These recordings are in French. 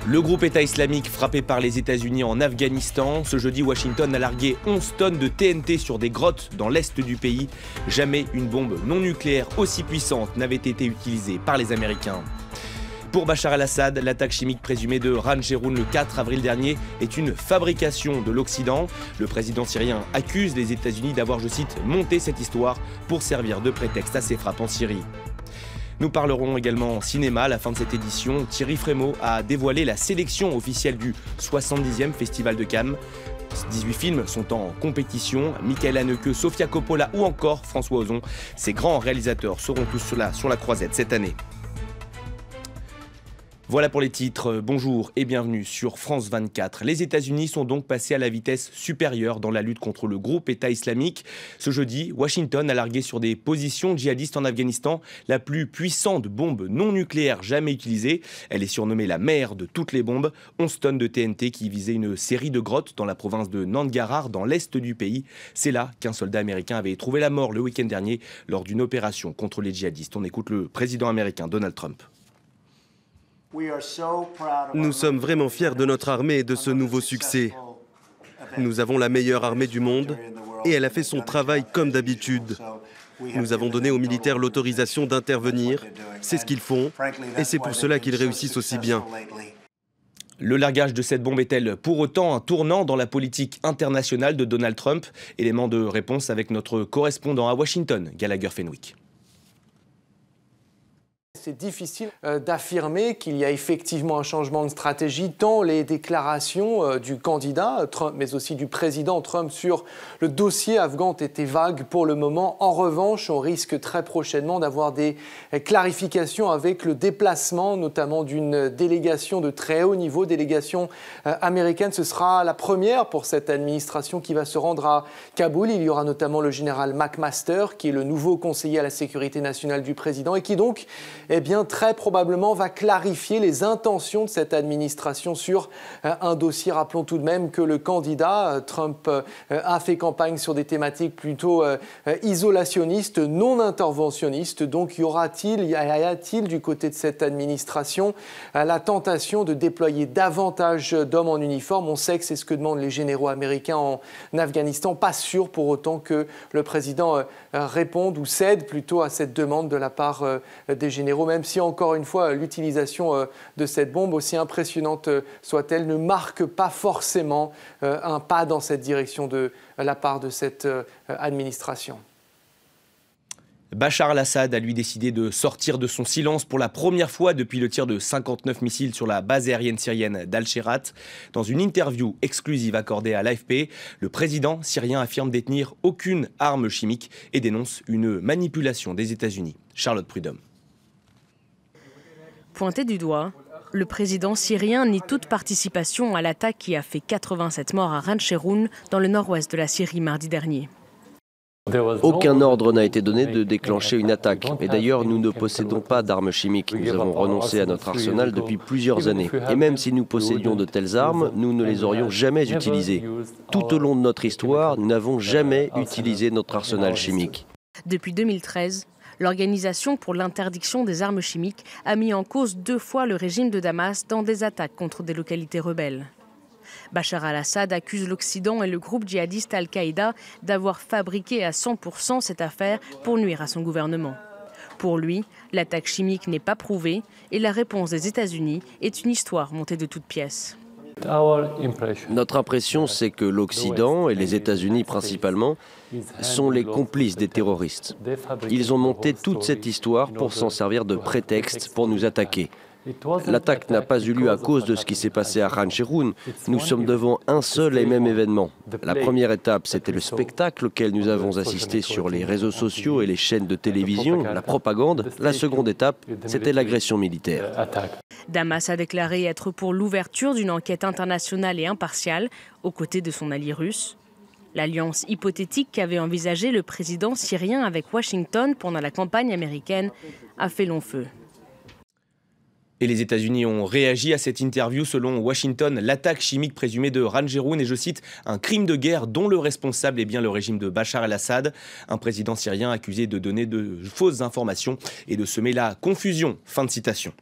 Le groupe État islamique frappé par les États-Unis en Afghanistan. Ce jeudi, Washington a largué 11 tonnes de TNT sur des grottes dans l'est du pays. Jamais une bombe non nucléaire aussi puissante n'avait été utilisée par les Américains. Pour Bachar al-Assad, l'attaque chimique présumée de Khan Cheikhoun le 4 avril dernier est une fabrication de l'Occident. Le président syrien accuse les États-Unis d'avoir, je cite, monté cette histoire pour servir de prétexte à ses frappes en Syrie. Nous parlerons également cinéma à la fin de cette édition. Thierry Frémaux a dévoilé la sélection officielle du 70e Festival de Cannes. 18 films sont en compétition. Michael Haneke, Sofia Coppola ou encore François Ozon. Ces grands réalisateurs seront tous sur la croisette cette année. Voilà pour les titres. Bonjour et bienvenue sur France 24. Les États-Unis sont donc passés à la vitesse supérieure dans la lutte contre le groupe État islamique. Ce jeudi, Washington a largué sur des positions djihadistes en Afghanistan la plus puissante bombe non nucléaire jamais utilisée. Elle est surnommée la mère de toutes les bombes. 11 tonnes de TNT qui visaient une série de grottes dans la province de Nangarhar, dans l'est du pays. C'est là qu'un soldat américain avait trouvé la mort le week-end dernier lors d'une opération contre les djihadistes. On écoute le président américain Donald Trump. Nous sommes vraiment fiers de notre armée et de ce nouveau succès. Nous avons la meilleure armée du monde et elle a fait son travail comme d'habitude. Nous avons donné aux militaires l'autorisation d'intervenir. C'est ce qu'ils font et c'est pour cela qu'ils réussissent aussi bien. Le largage de cette bombe est-elle pour autant un tournant dans la politique internationale de Donald Trump? Élément de réponse avec notre correspondant à Washington, Gallagher Fenwick. C'est difficile d'affirmer qu'il y a effectivement un changement de stratégie, tant les déclarations du candidat Trump, mais aussi du président Trump sur le dossier afghan ont été vagues pour le moment. En revanche, on risque très prochainement d'avoir des clarifications avec le déplacement, notamment d'une délégation de très haut niveau, délégation américaine. Ce sera la première pour cette administration qui va se rendre à Kaboul. Il y aura notamment le général McMaster, qui est le nouveau conseiller à la sécurité nationale du président et qui donc très probablement va clarifier les intentions de cette administration sur un dossier. Rappelons tout de même que le candidat Trump a fait campagne sur des thématiques plutôt isolationnistes, non interventionnistes. Donc y a-t-il du côté de cette administration la tentation de déployer davantage d'hommes en uniforme? On sait que c'est ce que demandent les généraux américains en Afghanistan. Pas sûr pour autant que le président réponde ou cède plutôt à cette demande de la part des généraux, même si encore une fois l'utilisation de cette bombe, aussi impressionnante soit-elle, ne marque pas forcément un pas dans cette direction de la part de cette administration. Bachar al-Assad a lui décidé de sortir de son silence pour la première fois depuis le tir de 59 missiles sur la base aérienne syrienne d'Al-Sherat. Dans une interview exclusive accordée à l'AFP, le président syrien affirme détenir aucune arme chimique et dénonce une manipulation des États-Unis. Charlotte Prudhomme. Pointé du doigt, le président syrien nie toute participation à l'attaque qui a fait 87 morts à Khan Cheikhoun dans le nord-ouest de la Syrie mardi dernier. Aucun ordre n'a été donné de déclencher une attaque. Et d'ailleurs, nous ne possédons pas d'armes chimiques. Nous avons renoncé à notre arsenal depuis plusieurs années. Et même si nous possédions de telles armes, nous ne les aurions jamais utilisées. Tout au long de notre histoire, nous n'avons jamais utilisé notre arsenal chimique. Depuis 2013, l'Organisation pour l'interdiction des armes chimiques a mis en cause 2 fois le régime de Damas dans des attaques contre des localités rebelles. Bachar al-Assad accuse l'Occident et le groupe djihadiste Al-Qaïda d'avoir fabriqué à 100% cette affaire pour nuire à son gouvernement. Pour lui, l'attaque chimique n'est pas prouvée et la réponse des États-Unis est une histoire montée de toutes pièces. Notre impression, c'est que l'Occident, et les États-Unis principalement, sont les complices des terroristes. Ils ont monté toute cette histoire pour s'en servir de prétexte pour nous attaquer. L'attaque n'a pas eu lieu à cause de ce qui s'est passé à Khan Cheikhoun. Nous sommes devant un seul et même événement. La première étape, c'était le spectacle auquel nous avons assisté sur les réseaux sociaux et les chaînes de télévision, la propagande. La seconde étape, c'était l'agression militaire. Damas a déclaré être pour l'ouverture d'une enquête internationale et impartiale aux côtés de son allié russe. L'alliance hypothétique qu'avait envisagée le président syrien avec Washington pendant la campagne américaine a fait long feu. Et les États-Unis ont réagi à cette interview. Selon Washington, l'attaque chimique présumée de Khan Cheikhoun est, je cite, un crime de guerre dont le responsable est bien le régime de Bachar al-Assad, un président syrien accusé de donner de fausses informations et de semer la confusion. Fin de citation.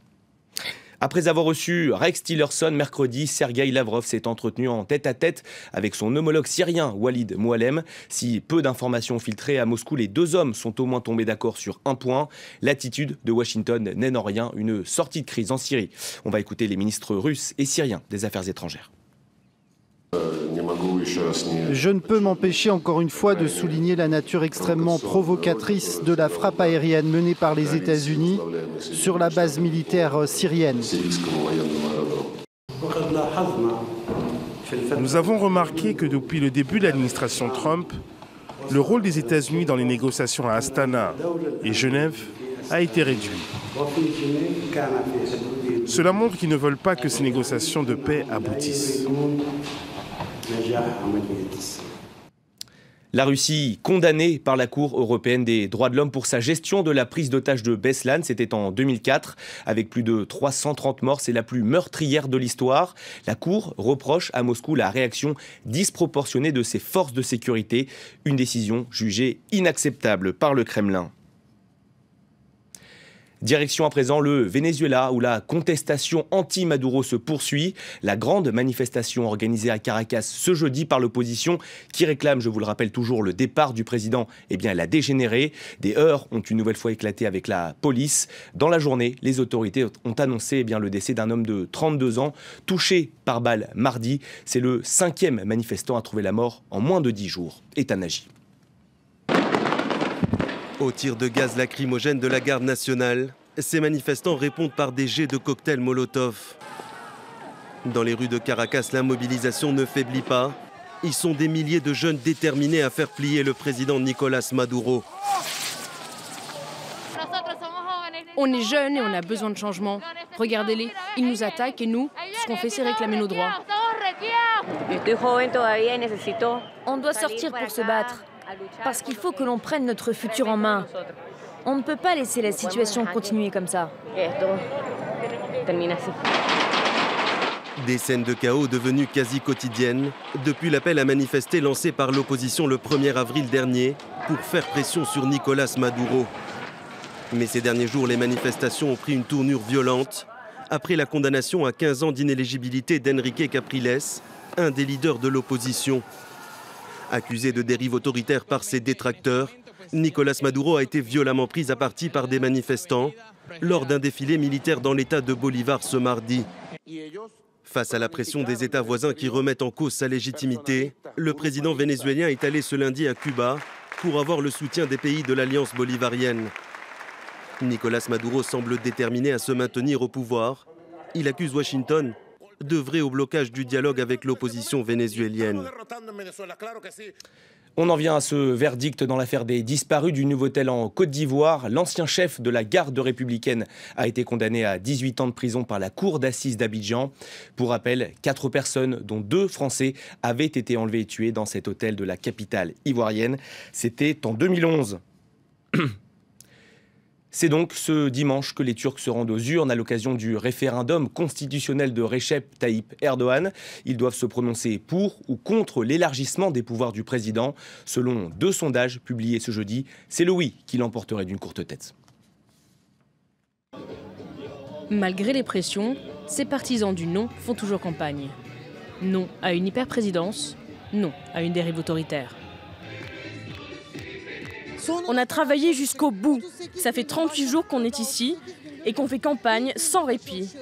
Après avoir reçu Rex Tillerson mercredi, Sergueï Lavrov s'est entretenu en tête-à-tête avec son homologue syrien Walid Muallem. Si peu d'informations filtrées à Moscou, les deux hommes sont au moins tombés d'accord sur un point. L'attitude de Washington n'est en rien une sortie de crise en Syrie. On va écouter les ministres russes et syriens des Affaires étrangères. Je ne peux m'empêcher encore une fois de souligner la nature extrêmement provocatrice de la frappe aérienne menée par les États-Unis sur la base militaire syrienne. Nous avons remarqué que depuis le début de l'administration Trump, le rôle des États-Unis dans les négociations à Astana et Genève a été réduit. Cela montre qu'ils ne veulent pas que ces négociations de paix aboutissent. La Russie condamnée par la Cour européenne des droits de l'homme pour sa gestion de la prise d'otage de Beslan, c'était en 2004, avec plus de 330 morts, c'est la plus meurtrière de l'histoire. La Cour reproche à Moscou la réaction disproportionnée de ses forces de sécurité, une décision jugée inacceptable par le Kremlin. Direction à présent le Venezuela où la contestation anti-Maduro se poursuit. La grande manifestation organisée à Caracas ce jeudi par l'opposition qui réclame, je vous le rappelle toujours, le départ du président, eh bien elle a dégénéré. Des heurts ont une nouvelle fois éclaté avec la police. Dans la journée, les autorités ont annoncé eh bien, le décès d'un homme de 32 ans touché par balle mardi. C'est le 5e manifestant à trouver la mort en moins de 10 jours. Ethan Nagy. Au tir de gaz lacrymogène de la garde nationale, ces manifestants répondent par des jets de cocktails Molotov. Dans les rues de Caracas, la mobilisation ne faiblit pas. Ils sont des milliers de jeunes déterminés à faire plier le président Nicolás Maduro. On est jeunes et on a besoin de changement. Regardez-les, ils nous attaquent et nous, ce qu'on fait, c'est réclamer nos droits. On doit sortir pour se battre. Parce qu'il faut que l'on prenne notre futur en main. On ne peut pas laisser la situation continuer comme ça. Des scènes de chaos devenues quasi quotidiennes depuis l'appel à manifester lancé par l'opposition le 1er avril dernier pour faire pression sur Nicolás Maduro. Mais ces derniers jours, les manifestations ont pris une tournure violente après la condamnation à 15 ans d'inéligibilité d'Enrique Capriles, un des leaders de l'opposition. Accusé de dérive autoritaire par ses détracteurs, Nicolás Maduro a été violemment pris à partie par des manifestants lors d'un défilé militaire dans l'État de Bolívar ce mardi. Face à la pression des États voisins qui remettent en cause sa légitimité, le président vénézuélien est allé ce lundi à Cuba pour avoir le soutien des pays de l'Alliance bolivarienne. Nicolás Maduro semble déterminé à se maintenir au pouvoir. Il accuse Washington d'œuvrer au blocage du dialogue avec l'opposition vénézuélienne. On en vient à ce verdict dans l'affaire des disparus du Nouveau-Tel en Côte d'Ivoire. L'ancien chef de la garde républicaine a été condamné à 18 ans de prison par la cour d'assises d'Abidjan. Pour rappel, 4 personnes, dont 2 Français, avaient été enlevées et tuées dans cet hôtel de la capitale ivoirienne. C'était en 2011. C'est donc ce dimanche que les Turcs se rendent aux urnes à l'occasion du référendum constitutionnel de Recep Tayyip Erdogan. Ils doivent se prononcer pour ou contre l'élargissement des pouvoirs du président. Selon 2 sondages publiés ce jeudi, c'est le oui qui l'emporterait d'une courte tête. Malgré les pressions, ces partisans du non font toujours campagne. Non à une hyper-présidence, non à une dérive autoritaire. On a travaillé jusqu'au bout. Ça fait 38 jours qu'on est ici et qu'on fait campagne sans répit.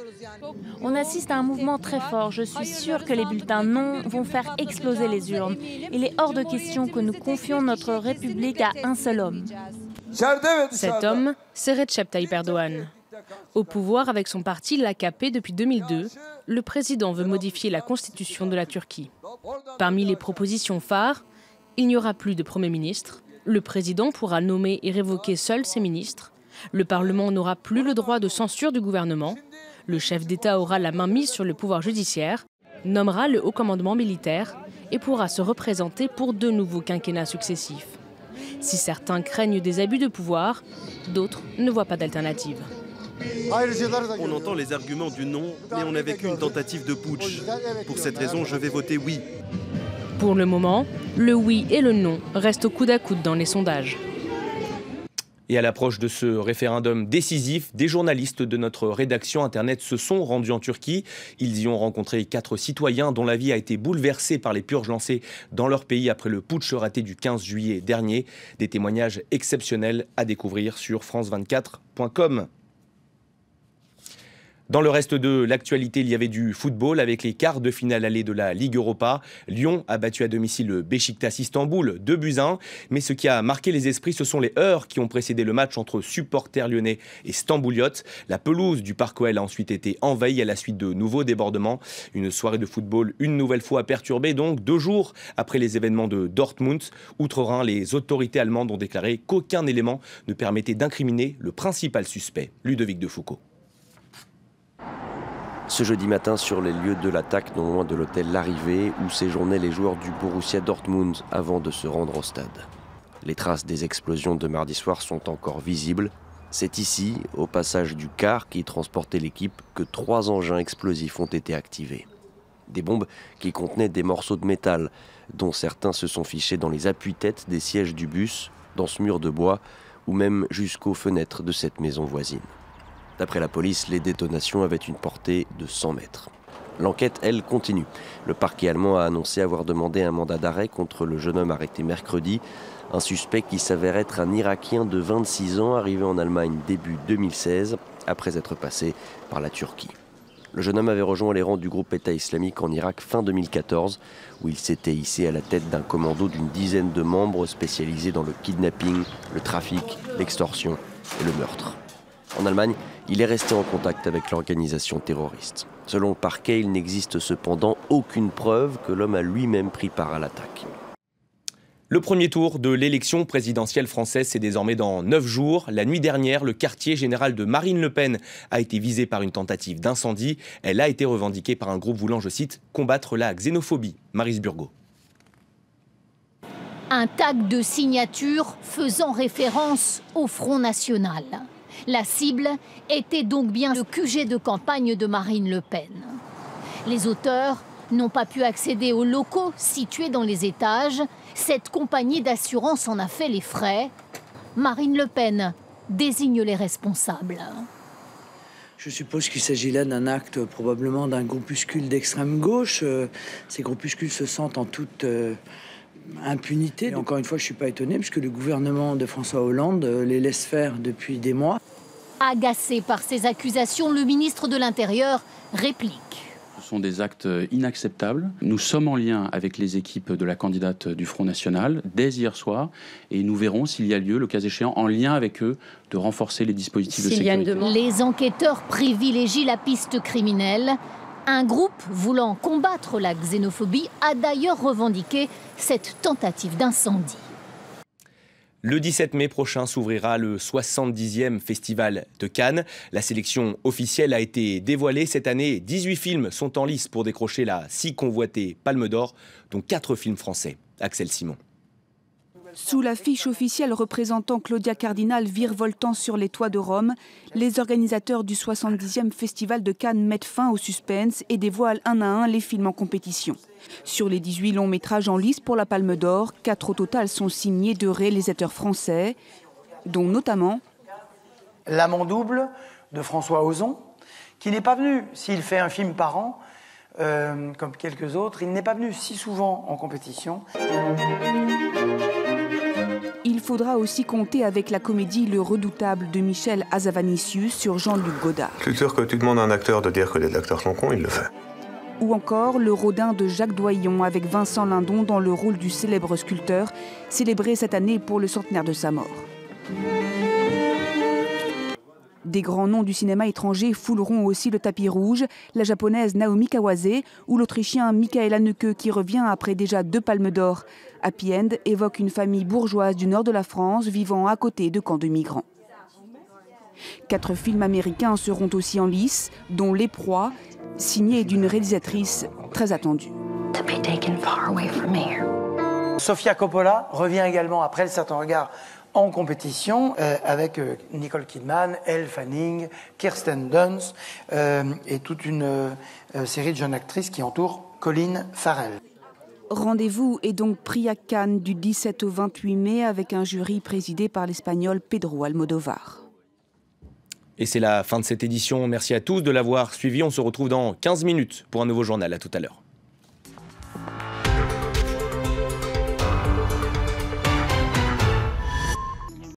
On assiste à un mouvement très fort. Je suis sûre que les bulletins non vont faire exploser les urnes. Il est hors de question que nous confions notre République à un seul homme. Cet homme, c'est Recep Tayyip Erdogan. Au pouvoir avec son parti, l'AKP depuis 2002, le président veut modifier la constitution de la Turquie. Parmi les propositions phares, il n'y aura plus de Premier ministre. Le président pourra nommer et révoquer seul ses ministres. Le Parlement n'aura plus le droit de censure du gouvernement. Le chef d'État aura la main mise sur le pouvoir judiciaire, nommera le haut commandement militaire et pourra se représenter pour 2 nouveaux quinquennats successifs. Si certains craignent des abus de pouvoir, d'autres ne voient pas d'alternative. On entend les arguments du non, mais on a vécu une tentative de putsch. Pour cette raison, je vais voter oui. Pour le moment, le oui et le non restent au coude à coude dans les sondages. Et à l'approche de ce référendum décisif, des journalistes de notre rédaction Internet se sont rendus en Turquie. Ils y ont rencontré 4 citoyens dont la vie a été bouleversée par les purges lancées dans leur pays après le putsch raté du 15 juillet dernier. Des témoignages exceptionnels à découvrir sur france24.com. Dans le reste de l'actualité, il y avait du football avec les quarts de finale allée de la Ligue Europa. Lyon a battu à domicile le Beşiktaş Istanbul 2-1. Mais ce qui a marqué les esprits, ce sont les heurts qui ont précédé le match entre supporters lyonnais et stambouliotes. La pelouse du Parc OL a ensuite été envahie à la suite de nouveaux débordements. Une soirée de football une nouvelle fois perturbée, donc 2 jours après les événements de Dortmund. Outre-Rhin, les autorités allemandes ont déclaré qu'aucun élément ne permettait d'incriminer le principal suspect, Ludovic de Foucault. Ce jeudi matin, sur les lieux de l'attaque, non loin de l'hôtel L'Arrivée, où séjournaient les joueurs du Borussia Dortmund avant de se rendre au stade. Les traces des explosions de mardi soir sont encore visibles. C'est ici, au passage du car qui transportait l'équipe, que 3 engins explosifs ont été activés. Des bombes qui contenaient des morceaux de métal, dont certains se sont fichés dans les appuis-têtes des sièges du bus, dans ce mur de bois, ou même jusqu'aux fenêtres de cette maison voisine. D'après la police, les détonations avaient une portée de 100 mètres. L'enquête, elle, continue. Le parquet allemand a annoncé avoir demandé un mandat d'arrêt contre le jeune homme arrêté mercredi, un suspect qui s'avère être un Irakien de 26 ans arrivé en Allemagne début 2016, après être passé par la Turquie. Le jeune homme avait rejoint les rangs du groupe État islamique en Irak fin 2014, où il s'était hissé à la tête d'un commando d'une dizaine de membres spécialisés dans le kidnapping, le trafic, l'extorsion et le meurtre. En Allemagne, il est resté en contact avec l'organisation terroriste. Selon le parquet, il n'existe cependant aucune preuve que l'homme a lui-même pris part à l'attaque. Le premier tour de l'élection présidentielle française, c'est désormais dans 9 jours. La nuit dernière, le quartier général de Marine Le Pen a été visé par une tentative d'incendie. Elle a été revendiquée par un groupe voulant, je cite, « combattre la xénophobie ». Maryse Burgot. Un tag de signature faisant référence au Front National. La cible était donc bien le QG de campagne de Marine Le Pen. Les auteurs n'ont pas pu accéder aux locaux situés dans les étages. Cette compagnie d'assurance en a fait les frais. Marine Le Pen désigne les responsables. Je suppose qu'il s'agit là d'un acte probablement d'un groupuscule d'extrême gauche. Ces groupuscules se sentent en toute impunité. Et encore une fois, je ne suis pas étonné puisque le gouvernement de François Hollande les laisse faire depuis des mois. Agacé par ces accusations, le ministre de l'Intérieur réplique. Ce sont des actes inacceptables. Nous sommes en lien avec les équipes de la candidate du Front National dès hier soir et nous verrons s'il y a lieu, le cas échéant, en lien avec eux, de renforcer les dispositifs de sécurité. Les enquêteurs privilégient la piste criminelle. Un groupe voulant combattre la xénophobie a d'ailleurs revendiqué cette tentative d'incendie. Le 17 mai prochain s'ouvrira le 70e Festival de Cannes. La sélection officielle a été dévoilée cette année. 18 films sont en lice pour décrocher la si convoitée Palme d'Or, dont 4 films français. Axel Simon. Sous l'affiche officielle représentant Claudia Cardinal virevoltant sur les toits de Rome, les organisateurs du 70e Festival de Cannes mettent fin au suspense et dévoilent un à un les films en compétition. Sur les 18 longs métrages en lice pour la Palme d'Or, 4 au total sont signés de réalisateurs français, dont notamment L'amant double de François Ozon, qui n'est pas venu, s'il fait un film par an, comme quelques autres, il n'est pas venu si souvent en compétition. Il faudra aussi compter avec la comédie Le Redoutable de Michel Hazanavicius sur Jean-Luc Godard. Je suis sûr que tu demandes à un acteur de dire que les acteurs sont cons, il le fait. Ou encore Le Rodin de Jacques Doyon avec Vincent Lindon dans le rôle du célèbre sculpteur, célébré cette année pour le centenaire de sa mort. Des grands noms du cinéma étranger fouleront aussi le tapis rouge, la japonaise Naomi Kawase ou l'autrichien Michael Haneke qui revient après déjà 2 palmes d'or. Happy End évoque une famille bourgeoise du nord de la France vivant à côté de camps de migrants. 4 films américains seront aussi en lice, dont Les Proies, signé d'une réalisatrice très attendue. Sofia Coppola revient également après Le Certain Regard en compétition avec Nicole Kidman, Elle Fanning, Kirsten Dunst et toute une série de jeunes actrices qui entourent Colin Farrell. Rendez-vous est donc pris à Cannes du 17 au 28 mai avec un jury présidé par l'Espagnol Pedro Almodóvar. Et c'est la fin de cette édition. Merci à tous de l'avoir suivi. On se retrouve dans 15 minutes pour un nouveau journal. À tout à l'heure.